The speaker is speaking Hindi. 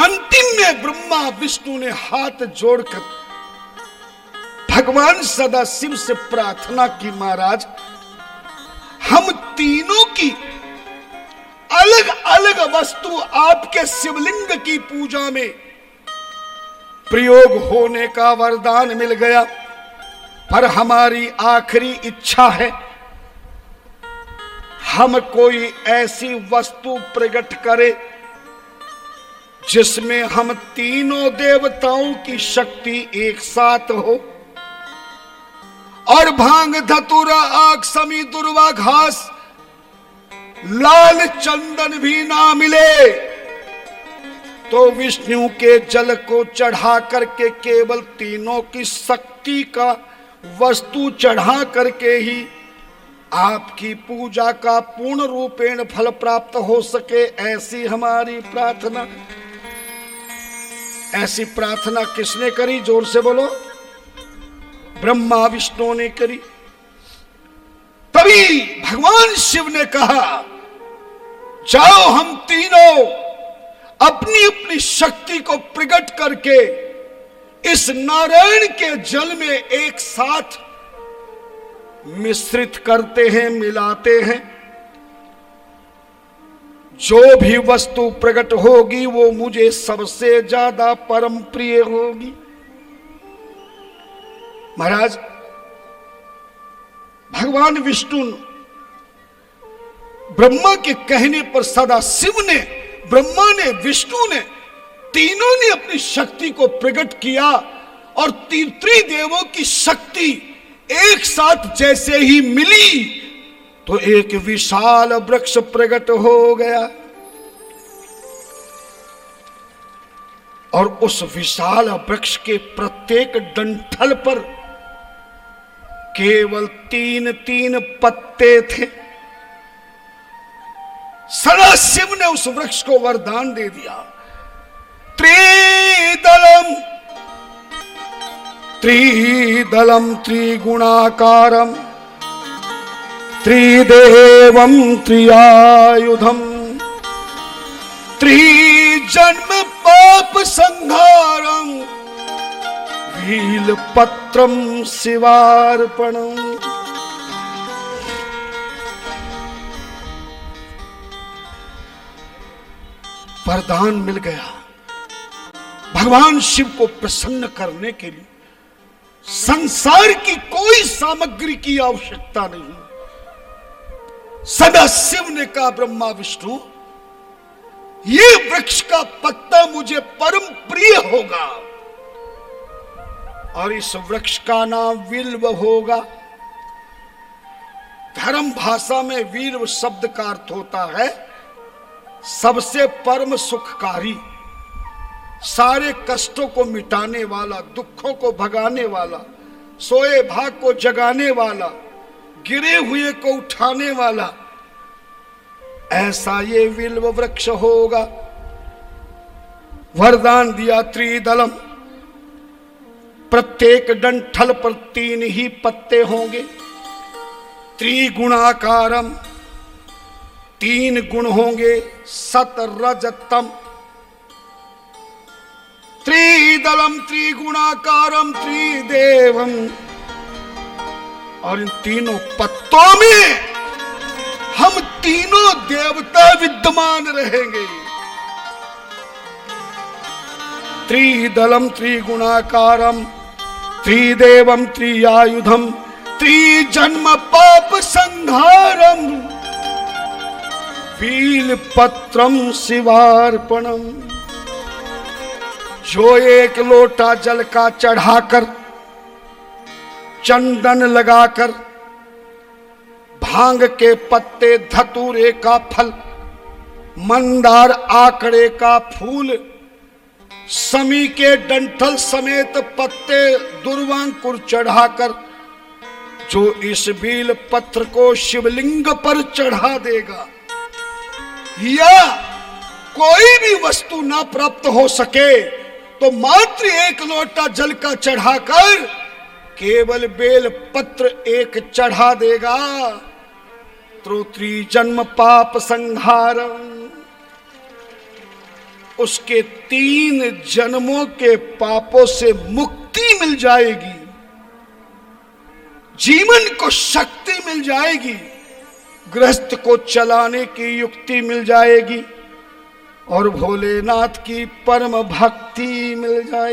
अंतिम में ब्रह्मा विष्णु ने हाथ जोड़कर भगवान सदाशिव से प्रार्थना की, महाराज हम तीनों की अलग अलग वस्तु आपके शिवलिंग की पूजा में प्रयोग होने का वरदान मिल गया, पर हमारी आखिरी इच्छा है हम कोई ऐसी वस्तु प्रकट करें जिसमें हम तीनों देवताओं की शक्ति एक साथ हो और भांग धतूरा आग समी दुर्वा घास लाल चंदन भी ना मिले तो विष्णु के जल को चढ़ा करके केवल तीनों की शक्ति का वस्तु चढ़ा करके ही आपकी पूजा का पूर्ण रूपेण फल प्राप्त हो सके, ऐसी हमारी प्रार्थना। ऐसी प्रार्थना किसने करी? जोर से बोलो। ब्रह्मा विष्णु ने करी। तभी भगवान शिव ने कहा जाओ हम तीनों अपनी अपनी शक्ति को प्रकट करके इस नारायण के जल में एक साथ मिश्रित करते हैं, मिलाते हैं। जो भी वस्तु प्रकट होगी वो मुझे सबसे ज्यादा परम प्रिय होगी। महाराज भगवान विष्णु ब्रह्मा के कहने पर सदा शिव ने, ब्रह्मा ने, विष्णु ने, तीनों ने अपनी शक्ति को प्रकट किया और त्रिदेवों की शक्ति एक साथ जैसे ही मिली तो एक विशाल वृक्ष प्रकट हो गया और उस विशाल वृक्ष के प्रत्येक डंठल पर केवल 3-3 पत्ते थे। सदाशिव ने उस वृक्ष को वरदान दे दिया, त्रिदलम त्रिदलम त्रिगुणाकारम त्रिदेवम त्रियायुधम त्रिजन्म पाप संहारम वीलपत्रम शिवार्पणम। वरदान मिल गया। भगवान शिव को प्रसन्न करने के लिए संसार की कोई सामग्री की आवश्यकता नहीं। सदाशिव ने कहा ब्रह्मा विष्णु ये वृक्ष का पत्ता मुझे परम प्रिय होगा और इस वृक्ष का नाम विल्व होगा। धर्म भाषा में विल्व शब्द का अर्थ होता है सबसे परम सुखकारी, सारे कष्टों को मिटाने वाला, दुखों को भगाने वाला, सोए भाग को जगाने वाला, गिरे हुए को उठाने वाला, ऐसा ये विल्व वृक्ष होगा। वरदान दिया त्रिदलम, प्रत्येक डंठल पर 3 ही पत्ते होंगे। त्रिगुणाकारम, 3 गुण होंगे, सत रज तम। त्रिदलम त्रिगुणाकारम त्रिदेवम, और इन तीनों पत्तों में हम तीनों देवता विद्यमान रहेंगे। त्रिदलम त्रिगुणाकारम त्रिदेवम त्रियायुधम त्रिजन्म पाप संहारम वीलपत्रम शिवार्पणम। जो एक लोटा जल का चढ़ाकर, चंदन लगाकर, भांग के पत्ते, धतूरे का फल, मंदार आकड़े का फूल, समी के डंठल समेत पत्ते, दुर्वांकुर चढ़ाकर जो इस बील पत्र को शिवलिंग पर चढ़ा देगा, या कोई भी वस्तु ना प्राप्त हो सके तो मात्र एक लोटा जल का चढ़ाकर केवल बेल पत्र एक चढ़ा देगा तो त्रिजन्म पाप संहारम। उसके 3 जन्मों के पापों से मुक्ति मिल जाएगी, जीवन को शक्ति मिल जाएगी, गृहस्थ को चलाने की युक्ति मिल जाएगी और भोलेनाथ की परम भक्ति मिल जाएगी।